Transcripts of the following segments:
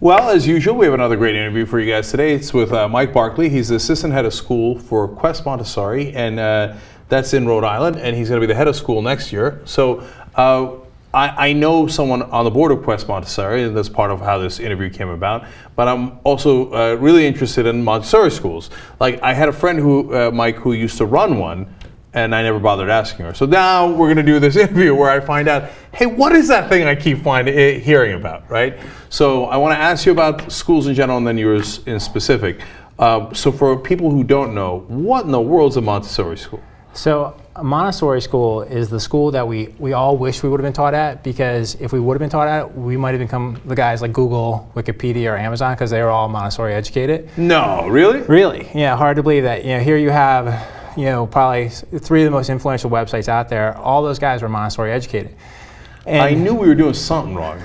Well, as usual, we have another great interview for you guys today. It's with Mike Barclay. He's the assistant head of school for Quest Montessori, and that's in Rhode Island, and he's going to be the head of school next year. So I know someone on the board of Quest Montessori, and that's part of how this interview came about, but I'm also really interested in Montessori schools. Like, I had a friend who, Mike, who used to run one, and I never bothered asking her. So now we're going to do this interview where I find out, hey, what is that thing I keep hearing about, right? So I want to ask you about schools in general and then yours in specific. So for people who don't know, what in the world is a Montessori school? So a Montessori school is the school that we all wish we would have been taught at, because if we would have been taught at, we might have become the guys like Google, Wikipedia, or Amazon, because they were all Montessori educated. No, really? Really, yeah, hard to believe that. Here you have, probably 3 of the most influential websites out there. All those guys were Montessori educated. And I knew we were doing something wrong,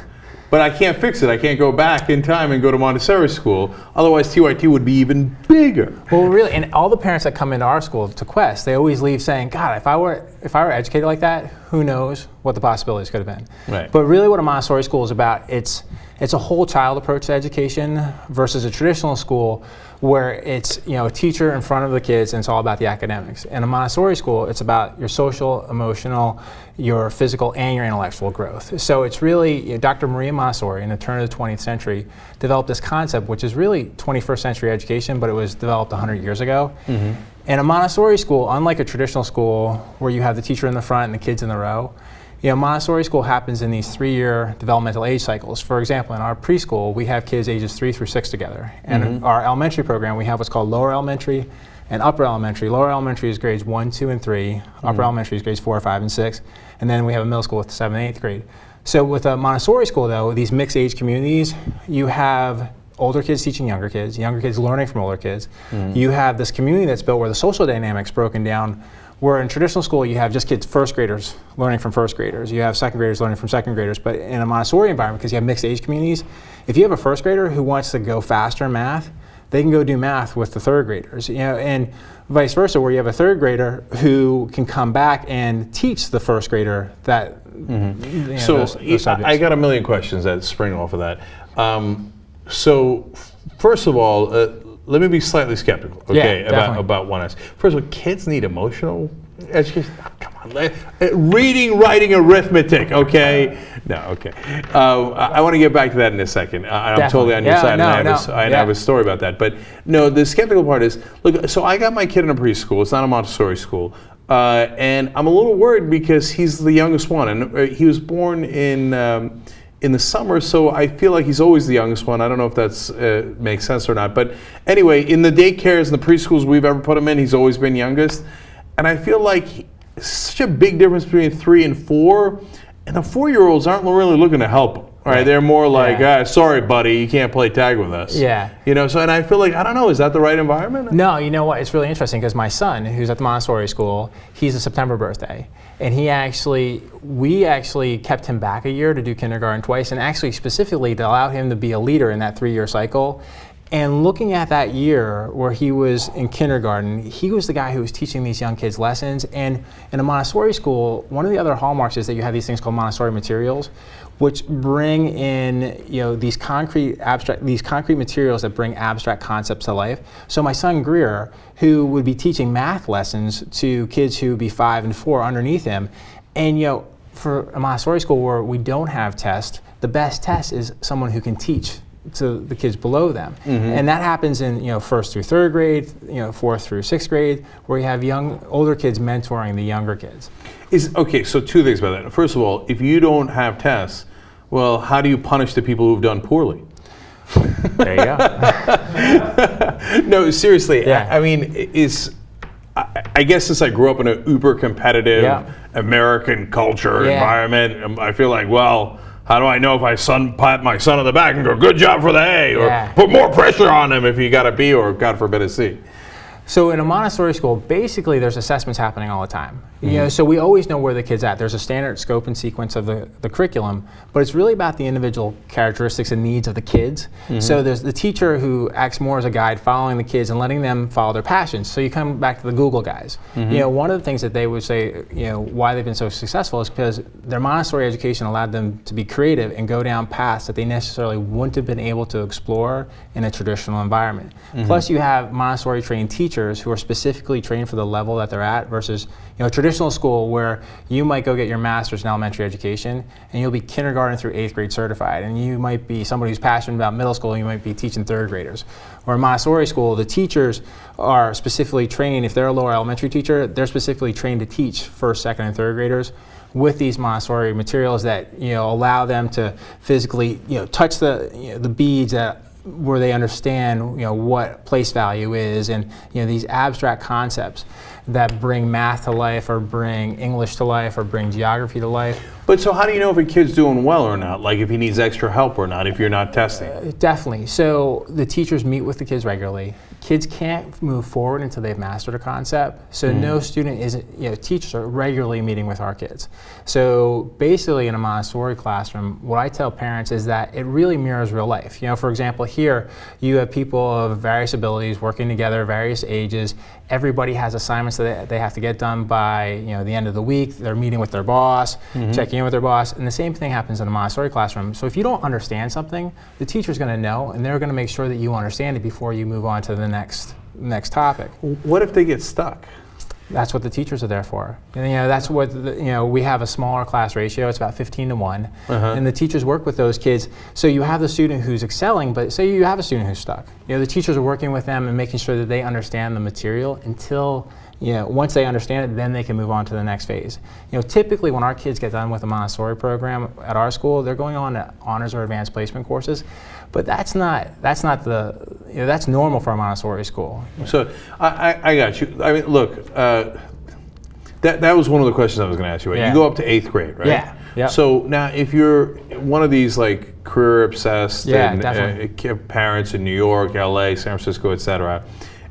but I can't fix it. I can't go back in time and go to Montessori school. Otherwise, TYT would be even bigger. Well, really, and all the parents that come into our school to Quest, they always leave saying, God, if I were educated like that, who knows what the possibilities could have been. Right. But really what a Montessori school is about, it's a whole child approach to education versus a traditional school where it's a teacher in front of the kids and it's all about the academics. In a Montessori school, it's about your social, emotional, your physical, and your intellectual growth. So it's really, Dr. Maria Montessori in the turn of the 20th century developed this concept, which is really 21st century education, but it was developed 100 years ago. Mm-hmm. In a Montessori school, unlike a traditional school where you have the teacher in the front and the kids in the row, Montessori school happens in these 3-year developmental age cycles. For example, in our preschool, we have kids ages 3 through 6 together. And in our elementary program, we have what's called lower elementary and upper elementary. Lower elementary is grades 1, 2, and 3. Upper elementary is grades 4, 5, and 6. And then we have a middle school with 7th and 8th grade. So with a Montessori school, though, these mixed age communities, you have older kids teaching younger kids learning from older kids. You have this community that's built where the social dynamics broken down, where in traditional school you have just kids, first graders learning from first graders, you have second graders learning from second graders, but in a Montessori environment, because you have mixed age communities, if you have a first grader who wants to go faster in math, they can go do math with the third graders, and vice versa, where you have a third grader who can come back and teach the first grader that. So those I got a million questions that spring off of that. So first of all, let me be slightly skeptical, okay, about one aspect. First of all, kids need emotional education. Oh, come on, reading, writing, arithmetic, okay? No, okay. I want to get back to that in a second. I'm totally on your side, and I have a story about that. But no, the skeptical part is, look, so I got my kid in a preschool. It's not a Montessori school. And I'm a little worried because he's the youngest one, and he was born in the summer, so I feel like he's always the youngest one. I don't know if that's makes sense or not. But anyway, in the daycares and the preschools we've ever put him in, he's always been youngest. And I feel like such a big difference between 3 and 4. And the 4-year-olds aren't really looking to help him. Right? They're more like, sorry, buddy, you can't play tag with us. Yeah. So, and I feel like, I don't know, is that the right environment? No, you know what? It's really interesting because my son, who's at the Montessori school, he's a September birthday. And we actually kept him back a year to do kindergarten twice, and actually specifically to allow him to be a leader in that 3-year cycle. And looking at that year where he was in kindergarten, he was the guy who was teaching these young kids lessons. And in a Montessori school, one of the other hallmarks is that you have these things called Montessori materials, which bring in these concrete materials that bring abstract concepts to life. So my son Greer, who would be teaching math lessons to kids who would be 5 and 4 underneath him, and for a Montessori school where we don't have tests, the best test is someone who can teach to the kids below them. And that happens in 1st through 3rd grade, 4th through 6th grade, where you have older kids mentoring the younger kids. Okay, so 2 things about that. First of all, if you don't have tests, well, how do you punish the people who've done poorly? There you go. No, seriously. I mean, I guess since I grew up in an uber competitive American culture environment, I feel like, well, how do I know if I pat my son on the back and go, good job for the A, or put more pressure on him if he got a B or, God forbid, a C? So in a Montessori school, basically there's assessments happening all the time. So we always know where the kid's at. There's a standard scope and sequence of the curriculum, but it's really about the individual characteristics and needs of the kids. So there's the teacher who acts more as a guide, following the kids and letting them follow their passions. So you come back to the Google guys. One of the things that they would say, why they've been so successful is because their Montessori education allowed them to be creative and go down paths that they necessarily wouldn't have been able to explore in a traditional environment. Plus you have Montessori trained teachers who are specifically trained for the level that they're at versus a traditional school where you might go get your master's in elementary education and you'll be kindergarten through 8th grade certified, and you might be somebody who's passionate about middle school, you might be teaching 3rd graders. Or in Montessori school, the teachers are specifically trained, if they're a lower elementary teacher, they're specifically trained to teach 1st, 2nd, and 3rd graders with these Montessori materials that allow them to physically touch the beads where they understand what place value is, and these abstract concepts that bring math to life or bring English to life or bring geography to life. But so how do you know if a kid's doing well or not? Like if he needs extra help or not if you're not testing? Definitely. So the teachers meet with the kids regularly. Kids can't move forward until they've mastered a concept. So no student isn't, teachers are regularly meeting with our kids. So basically in a Montessori classroom, what I tell parents is that it really mirrors real life. For example, here you have people of various abilities working together, various ages. Everybody has assignments that they have to get done by the end of the week. They're meeting with their boss, checking in with their boss, and the same thing happens in a Montessori classroom. So if you don't understand something, the teacher's going to know, and they're going to make sure that you understand it before you move on to the next topic. What if they get stuck? That's what the teachers are there for. And that's what we have a smaller class ratio. It's about 15-to-1, and the teachers work with those kids. So you have the student who's excelling, but say you have a student who's stuck. The teachers are working with them and making sure that they understand the material until once they understand it, then they can move on to the next phase. Typically when our kids get done with a Montessori program at our school, they're going on to honors or advanced placement courses. But that's normal for a Montessori school. So I got you. I mean, look, that was one of the questions I was going to ask you. Right? You go up to 8th grade, right? Yeah. Yep. So now, if you're one of these like career obsessed parents in New York, LA, San Francisco, etc.,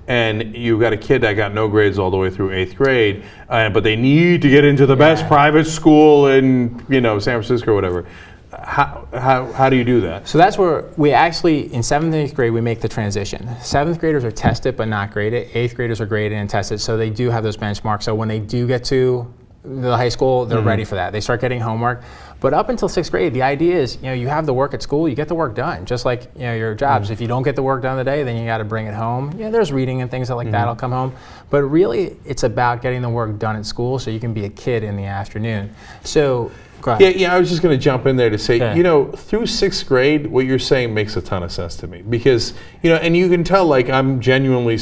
and you've got a kid that got no grades all the way through 8th grade, but they need to get into the best private school in San Francisco or whatever. How do you do that? So that's where we actually, in 7th and 8th grade, we make the transition. 7th graders are tested but not graded. 8th graders are graded and tested, so they do have those benchmarks. So when they do get to the high school, they're ready for that. They start getting homework. But up until 6th grade, the idea is, you have the work at school, you get the work done. Just like, your jobs. If you don't get the work done today, then you got to bring it home. There's reading and things like that'll come home. But really, it's about getting the work done at school so you can be a kid in the afternoon. So, go ahead. Yeah, I was just going to jump in there to say, through 6th grade, what you're saying makes a ton of sense to me. Because, and you can tell, like, I'm genuinely,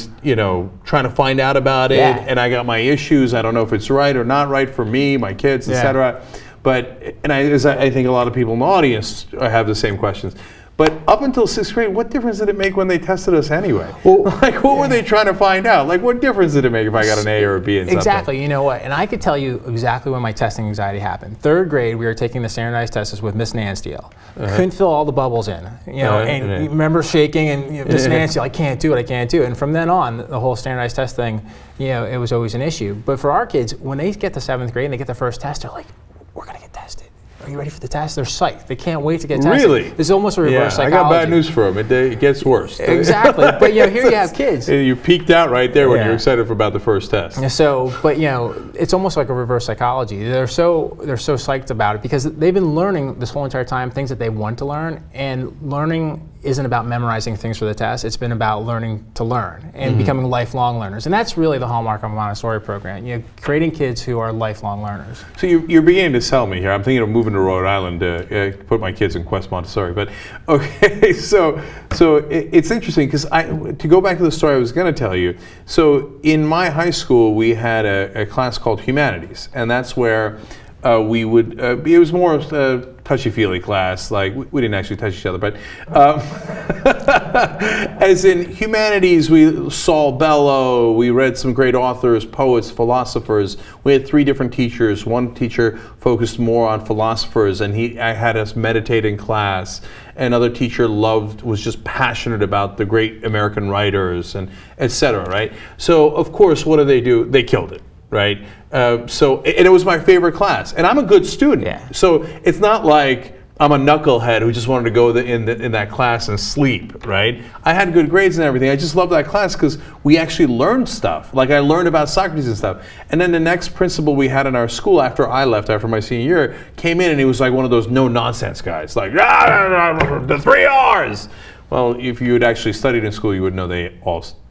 trying to find out about it, and I got my issues. I don't know if it's right or not right for me, my kids, etc. But, I think a lot of people in the audience have the same questions. But up until 6th grade, what difference did it make when they tested us anyway? Well, like, what were they trying to find out? Like, what difference did it make if I got an A or a B in something? Exactly. You know what? And I could tell you exactly when my testing anxiety happened. 3rd grade, we were taking the standardized tests with Miss Nansteele. Couldn't fill all the bubbles in. And you remember shaking and Miss Nansteele, I can't do it. And from then on, the whole standardized test thing, it was always an issue. But for our kids, when they get to 7th grade and they get their first test, they're like, we're going to get tested. Are you ready for the test? They're psyched. They can't wait to get tested. Really? It's almost a reverse psychology. I got bad news for them. It gets worse. Exactly. But here you have kids. You peaked out right there when you're excited about the first test. So, but it's almost like a reverse psychology. They're so psyched about it because they've been learning this whole entire time things that they want to learn, and learning isn't about memorizing things for the test. It's been about learning to learn and becoming lifelong learners. And that's really the hallmark of a Montessori program. Creating kids who are lifelong learners. So you're beginning to sell me here. I'm thinking of moving to Rhode Island to put my kids in Quest Montessori. But okay, so it's interesting because to go back to the story I was going to tell you. So in my high school, we had a class called Humanities, and that's where we would, it was more of a touchy-feely class, like we didn't actually touch each other, but as in humanities, we saw Bellow, we read some great authors, poets, philosophers. We had 3 different teachers. One teacher focused more on philosophers, and I had us meditate in class. Another teacher was just passionate about the great American writers, and et cetera, right? So, of course, what do? They killed it. Right, and it was my favorite class, and I'm a good student. Yeah. So it's not like I'm a knucklehead who just wanted to go in that class and sleep. Right, I had good grades and everything. I just loved that class because we actually learned stuff. Like I learned about Socrates and stuff. And then the next principal we had in our school after I left, after my senior year, came in and he was like one of those no nonsense guys, like the 3 R's. Well, if you had actually studied in school, you would know they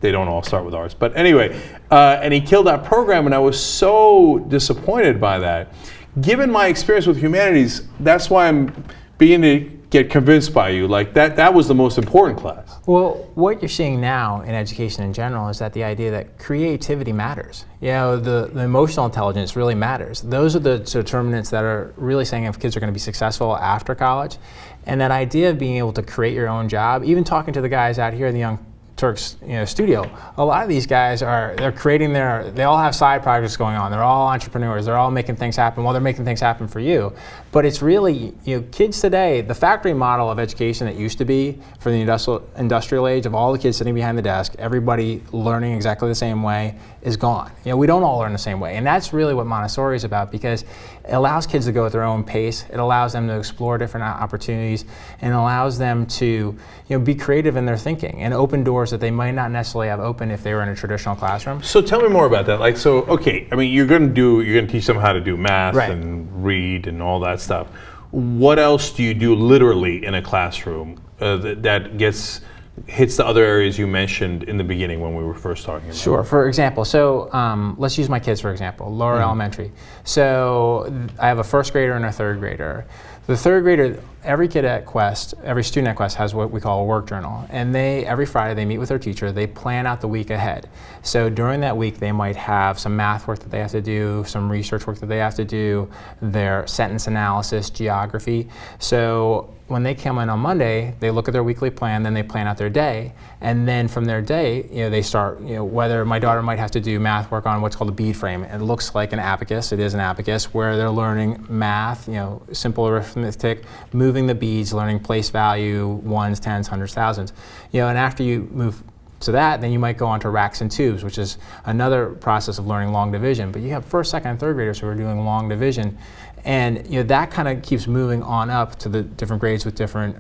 don't all start with R's. But anyway, and he killed that program, and I was so disappointed by that. Given my experience with humanities, that's why I'm beginning to get convinced by you. Like that was the most important class. Well, what you're seeing now in education in general is that the idea that creativity matters. You know, the emotional intelligence really matters. Those are the determinants that are really saying if kids are going to be successful after college. And that idea of being able to create your own job, even talking to the guys out here in the Young Turks studio, a lot of these guys they're creating they all have side projects going on. They're all entrepreneurs. They're all making things happen. Well, they're making things happen for you. But it's really, kids today, the factory model of education that used to be for the industrial age of all the kids sitting behind the desk, everybody learning exactly the same way, is gone. We don't all learn the same way. And that's really what Montessori is about, because it allows kids to go at their own pace. It allows them to explore different opportunities, and allows them to be creative in their thinking and open doors that they might not necessarily have open if they were in a traditional classroom. So tell me more about that. Like, so, okay, I mean, you're going to teach them how to do math, right, and read and all that stuff. What else do you do literally in a classroom that hits the other areas you mentioned in the beginning when we were first talking about? Sure. For example, so let's use my kids for example, lower elementary. So I have a first grader and a third grader. The third grader, every student at Quest has what we call a work journal, and every Friday they meet with their teacher, they plan out the week ahead. So during that week they might have some math work that they have to do, some research work that they have to do, their sentence analysis, geography. So when they come in on Monday, they look at their weekly plan, then they plan out their day, and then from their day, they start, whether my daughter might have to do math work on what's called a bead frame. It looks like an abacus, it is an abacus, where they're learning math, simple arithmetic, moving the beads, learning place value, ones, tens, hundreds, thousands. And after you move to that, then you might go on to racks and tubes, which is another process of learning long division. But you have first, second, and third graders who are doing long division. And that kind of keeps moving on up to the different grades with different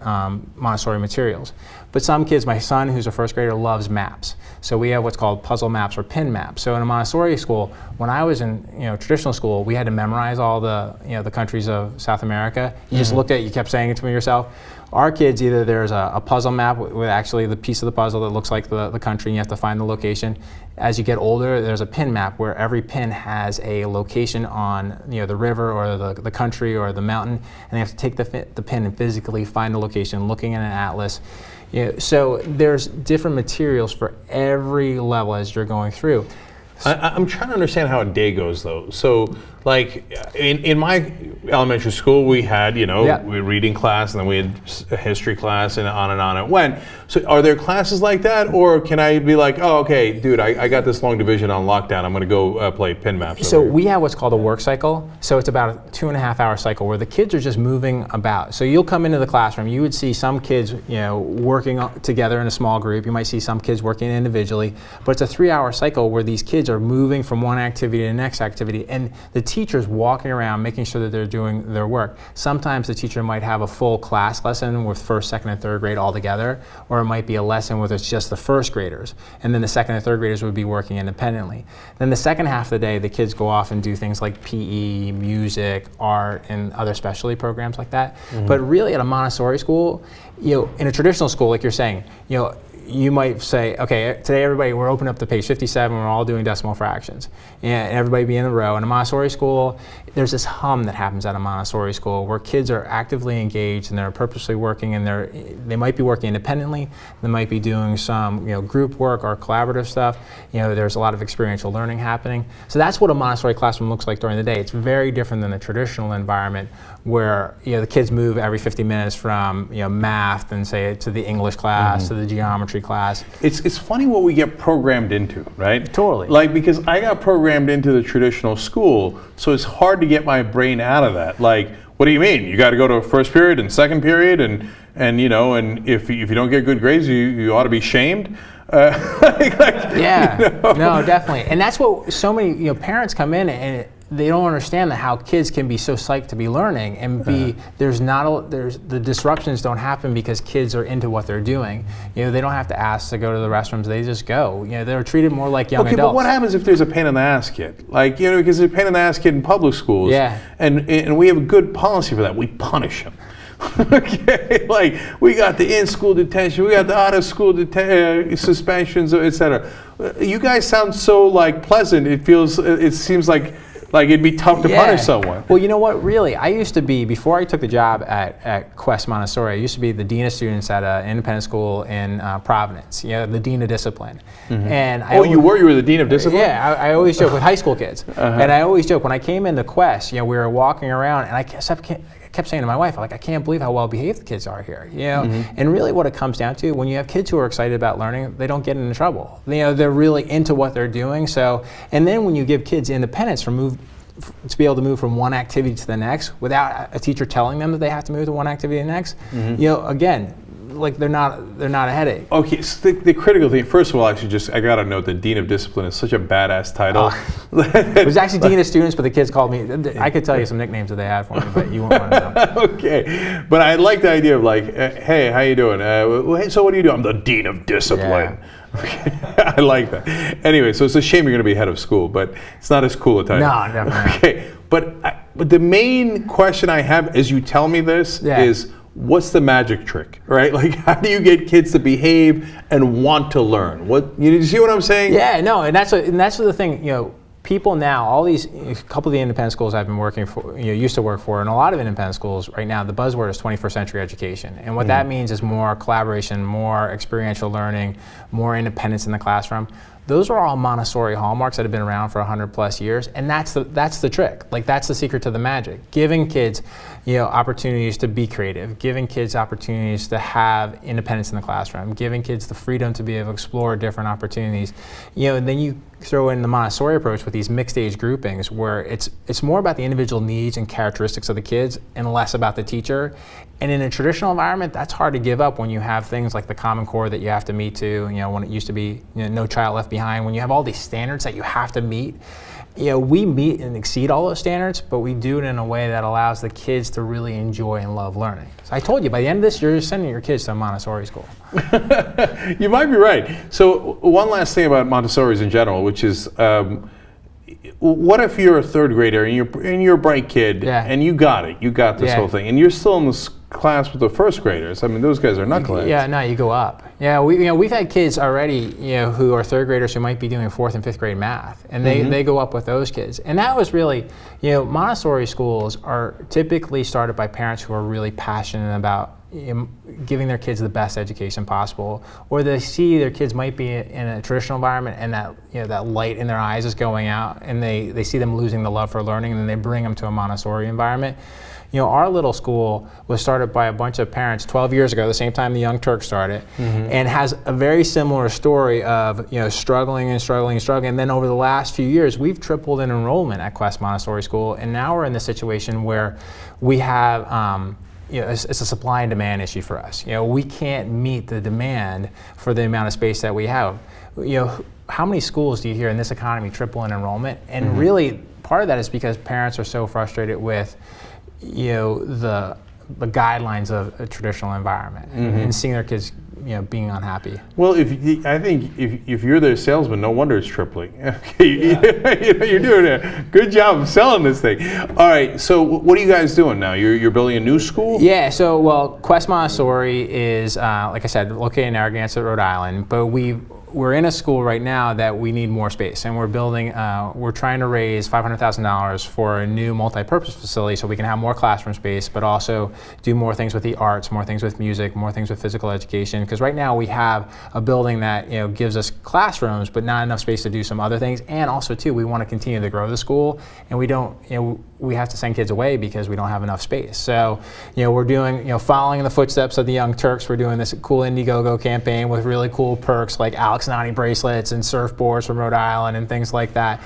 Montessori materials. But some kids, my son who's a first grader, loves maps. So we have what's called puzzle maps or pin maps. So in a Montessori school, when I was in traditional school, we had to memorize all the countries of South America. You just looked at it, you kept saying it to me yourself. Our kids, either there's a puzzle map with actually the piece of the puzzle that looks like the country, and you have to find the location. As you get older, there's a pin map where every pin has a location on the river or the country or the mountain, and they have to take the pin and physically find the location, looking at an atlas. So there's different materials for every level as you're going through. I'm trying to understand how a day goes, though. So, like, in my elementary school, we had, we had reading class, and then we had a history class, and on it went. So are there classes like that, or can I be like, oh, okay, dude, I got this long division on lockdown, I'm going to go play pin maps? So we have what's called a work cycle. So it's about a 2.5 hour cycle where the kids are just moving about. So you'll come into the classroom, you would see some kids, working together in a small group. You might see some kids working individually, but it's a 3 hour cycle where these kids are moving from one activity to the next activity, and the teacher's walking around making sure that they're doing their work. Sometimes the teacher might have a full class lesson with first, second, and third grade all together, or it might be a lesson where it's just the first graders, and then the second and third graders would be working independently. Then the second half of the day, the kids go off and do things like PE, music, art, and other specialty programs like that. But really at a Montessori school, in a traditional school, like you're saying, you might say, okay, today everybody, we're opening up to page 57, we're all doing decimal fractions. And everybody be in a row. In a Montessori school, there's this hum that happens at a Montessori school where kids are actively engaged and they're purposely working, and they might be working independently, they might be doing some group work or collaborative stuff. There's a lot of experiential learning happening. So that's what a Montessori classroom looks like during the day. It's very different than the traditional environment where the kids move every 50 minutes from math and say to the English class to the geometry class. It's funny what we get programmed into, right? Totally. Like, because I got programmed into the traditional school, so it's hard to get my brain out of that. Like, what do you mean? You got to go to first period and second period, and if you don't get good grades, you ought to be shamed. No, definitely, and that's what so many parents come in and they don't understand that how kids can be so psyched to be learning, and there's the disruptions don't happen because kids are into what they're doing. They don't have to ask to go to the restrooms; they just go. They're treated more like young adults. But what happens if there's a pain in the ass kid? Like, because there's a pain in the ass kid in public schools. Yeah. And we have a good policy for that. We punish him. Okay, like we got the in-school detention, we got the out-of-school suspensions, etc. You guys sound so pleasant. It seems like it'd be tough to punish someone. Well, you know what? Really, I used to be, before I took the job at Quest Montessori, I used to be the dean of students at an independent school in Providence. The dean of discipline. And you were the dean of discipline? Yeah, I always joke with high school kids, and I always joke when I came into Quest. We were walking around, and I kept saying to my wife, I can't believe how well behaved the kids are here. And really, what it comes down to, when you have kids who are excited about learning, they don't get into trouble. They're really into what they're doing. So, and then when you give kids independence to be able to move from one activity to the next without a teacher telling them that they have to move to one activity to the next, again, they're not a headache. Okay, so the critical thing, first of all, I gotta note that Dean of Discipline is such a badass title. It was actually Dean of Students, but the kids called me, I could tell you some nicknames that they had for me, but you won't want to know. Okay, but I like the idea of hey, how you doing? Hey, so what do you do? I'm the Dean of Discipline. Yeah. Okay. I like that. Anyway, so it's a shame you're going to be head of school, but it's not as cool a title. No, definitely. Okay, but the main question I have as you tell me this is, what's the magic trick, right? How do you get kids to behave and want to learn? You see what I'm saying? Yeah, no, and that's the thing. People now, a couple of the independent schools I've been working for, used to work for, and a lot of independent schools right now, the buzzword is 21st century education. And what that means is more collaboration, more experiential learning, more independence in the classroom. Those are all Montessori hallmarks that have been around for 100+ years, and that's the trick. That's the secret to the magic. Giving kids, opportunities to be creative, giving kids opportunities to have independence in the classroom, giving kids the freedom to be able to explore different opportunities. And then you throw in the Montessori approach with these mixed age groupings, where it's more about the individual needs and characteristics of the kids and less about the teacher. And in a traditional environment, that's hard to give up when you have things like the Common Core that you have to meet to, when it used to be No Child Left Behind, when you have all these standards that you have to meet. We meet and exceed all those standards, but we do it in a way that allows the kids to really enjoy and love learning. So I told you, by the end of this, you're sending your kids to a Montessori school. You might be right. So one last thing about Montessoris in general, which is, what if you're a third grader and you're a bright kid and you got this whole thing, and you're still in this class with the first graders? I mean, those guys are knuckleheads. Yeah, no, you go up. Yeah, we've had kids already, who are third graders who might be doing 4th and 5th grade math, and they go up with those kids. And that was really, Montessori schools are typically started by parents who are really passionate about giving their kids the best education possible, or they see their kids might be in a traditional environment and that that light in their eyes is going out, and they see them losing the love for learning, and then they bring them to a Montessori environment. Our little school was started by a bunch of parents 12 years ago, the same time the Young Turks started, and has a very similar story of struggling, and then over the last few years we've tripled in enrollment at Quest Montessori School, and now we're in the situation where we have it's a supply and demand issue for us. We can't meet the demand for the amount of space that we have. How many schools do you hear in this economy triple in enrollment? And really, part of that is because parents are so frustrated with the guidelines of a traditional environment and seeing their kids being unhappy. Well, I think if you're their salesman, no wonder it's tripling. You're doing a good job of selling this thing. All right, so what are you guys doing now? You're building a new school? Yeah, so Quest Montessori is, like I said, located in Narragansett, Rhode Island, but we're in a school right now that we need more space, and we're trying to raise $500,000 for a new multi-purpose facility so we can have more classroom space, but also do more things with the arts, more things with music, more things with physical education. Because right now we have a building that gives us classrooms, but not enough space to do some other things. And also too, we want to continue to grow the school, and we have to send kids away because we don't have enough space. So, we're doing, following in the footsteps of the Young Turks, we're doing this cool Indiegogo campaign with really cool perks like Alex Nani bracelets and surfboards from Rhode Island and things like that.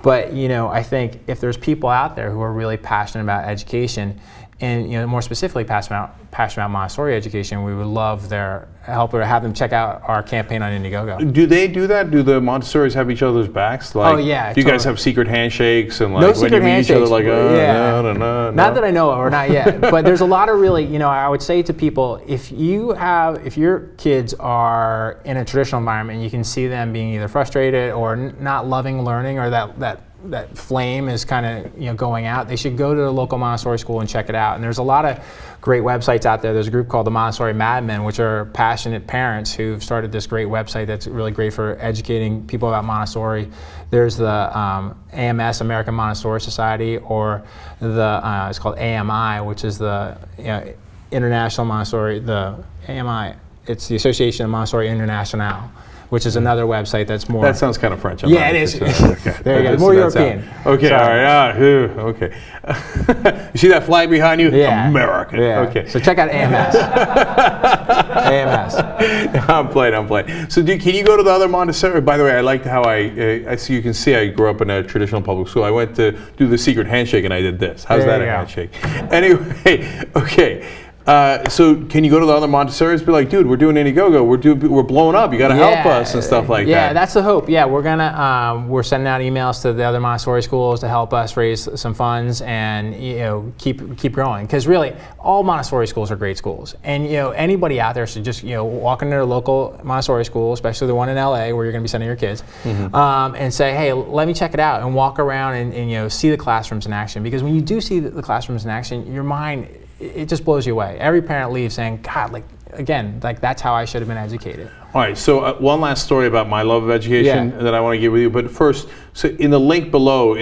But, I think if there's people out there who are really passionate about education and, more specifically passionate about Montessori education, we would love their help or have them check out our campaign on Indiegogo. Do they do that? Do the Montessoris have each other's backs? Like, oh yeah. Do you guys have secret handshakes and no secret handshakes, each other like, no. Not that I know of, or not yet. But there's a lot of really, I would say to people, if your kids are in a traditional environment, you can see them being either frustrated or not loving learning, or that flame is kind of going out, they should go to the local Montessori school and check it out. And there's a lot of great websites out there. There's a group called the Montessori Madmen, which are passionate parents who've started this great website that's really great for educating people about Montessori. There's the AMS, American Montessori Society, or it's called AMI, which is the International Montessori, the AMI, it's the Association of Montessori International, which is another website that's more... That sounds kind of French. Yeah, it is. Okay. There you go. More European. Okay, sorry. All right. Okay. You see that flag behind you? Yeah. American. Yeah. Okay. So check out AMS. AMS. I'm playing. So can you go to the other Montessori? By the way, I liked how I see, you can see I grew up in a traditional public school. I went to do the secret handshake and I did this. How's that a handshake? Anyway, okay. So can you go to the other Montessoris and be like, dude, we're doing Indiegogo, we're blowing up, you got to help us and stuff like that? Yeah, that's the hope. Yeah, we're sending out emails to the other Montessori schools to help us raise some funds and keep growing. Because really, all Montessori schools are great schools, and anybody out there should just walk into their local Montessori school, especially the one in LA where you're going to be sending your kids, and say, hey, let me check it out, and walk around and see the classrooms in action. Because when you do see the classrooms in action, your mind, it just blows you away. Every parent leaves saying, God, that's how I should have been educated. All right, so one last story about my love of education that I want to give with you. But first, so in the link below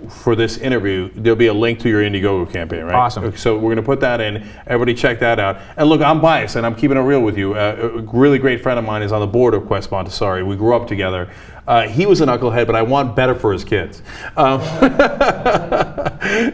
for this interview, there'll be a link to your Indiegogo campaign, right? Awesome. Okay, so we're going to put that in. Everybody check that out. And look, I'm biased, and I'm keeping it real with you. A really great friend of mine is on the board of Quest Montessori. We grew up together. He was a knucklehead, but I want better for his kids.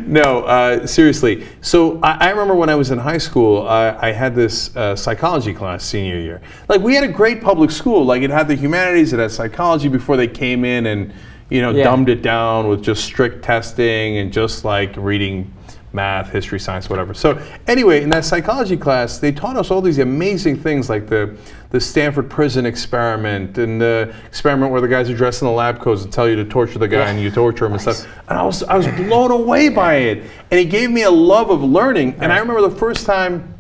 No, seriously. So I remember when I was in high school, I had this psychology class senior year. Like, we had a great public school. Like, it had the humanities, it had psychology before they came in and dumbed it down with just strict testing and just like reading math, history, science, whatever. So anyway, in that psychology class, they taught us all these amazing things like the Stanford prison experiment and the experiment where the guys are dressed in the lab coats and tell you to torture the guy and you torture him and stuff. And I was blown away by it. And it gave me a love of learning. And I remember the first time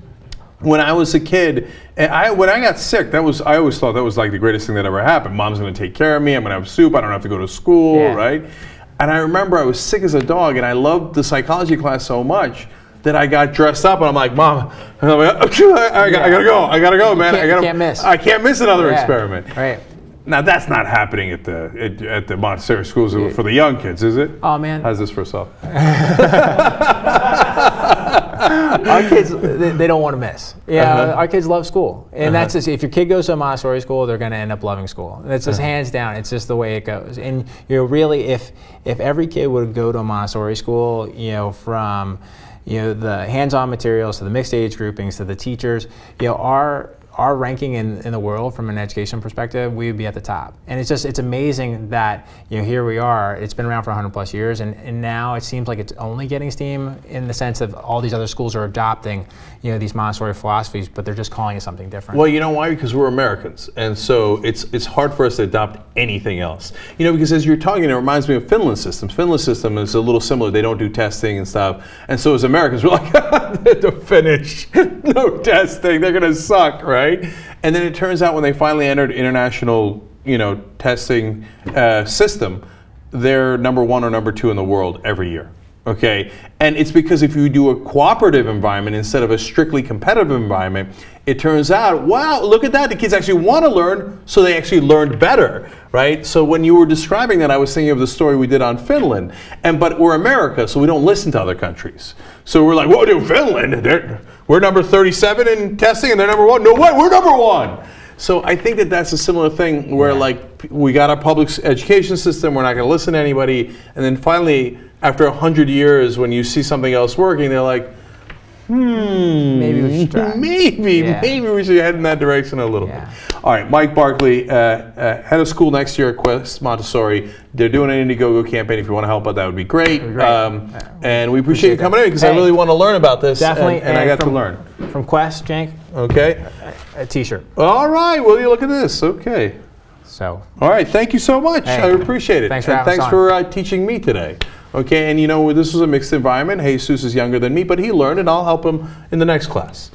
when I was a kid, and when I got sick, I always thought that was like the greatest thing that ever happened. Mom's gonna take care of me, I'm gonna have soup, I don't have to go to school, right? And I remember I was sick as a dog, and I loved the psychology class so much that I got dressed up, and I'm like, Mom, I gotta go, man. I can't miss another experiment. Right. Now that's not happening at the Montessori schools for the young kids, is it? Oh man. How's this for yourself? Our kids, they don't want to miss. Our kids love school, and that's just, if your kid goes to a Montessori school, they're going to end up loving school. It's just hands down. It's just the way it goes. And really, if every kid would go to a Montessori school, from the hands-on materials to the mixed age groupings to the teachers, our ranking in the world from an education perspective, we would be at the top. And it's amazing that here we are. It's been around for 100 plus years, and now it seems like it's only getting steam in the sense of all these other schools are adopting these Montessori philosophies, but they're just calling it something different. Well, you know why? Because we're Americans, and so it's hard for us to adopt anything else. Because as you're talking, it reminds me of Finland's system. Finland's system is a little similar. They don't do testing and stuff, and so as Americans, we're like, the Finnish, no testing, they're gonna suck, right? right? And then it turns out when they finally entered international, testing system, they're number 1 or number 2 in the world every year. Okay, and it's because if you do a cooperative environment instead of a strictly competitive environment, it turns out, wow, look at that, the kids actually want to learn, so they actually learned better, right? So when you were describing that, I was thinking of the story we did on Finland, but we're America, so we don't listen to other countries. So we're like, whoa, dude, Finland, we're number 37 in testing and they're number 1. No way, we're number 1. So I think that that's a similar thing where like we got a public education system, we're not going to listen to anybody, and then finally, after 100 years, when you see something else working, they're like, maybe we should try. Maybe we should head in that direction a little bit. All right, Mike Barclay, head of school next year at Quest Montessori. They're doing an Indiegogo campaign. If you want to help out, that would be great. And we appreciate you coming in because I really want to learn about this. Definitely. And I got to learn. From Quest, Cenk. Okay. A t-shirt. All right, well, you look at this. Okay. So. All right, thank you so much. I appreciate it. Thanks for for teaching me today. Okay, and this was a mixed environment. Jesus is younger than me, but he learned, and I'll help him in the next class.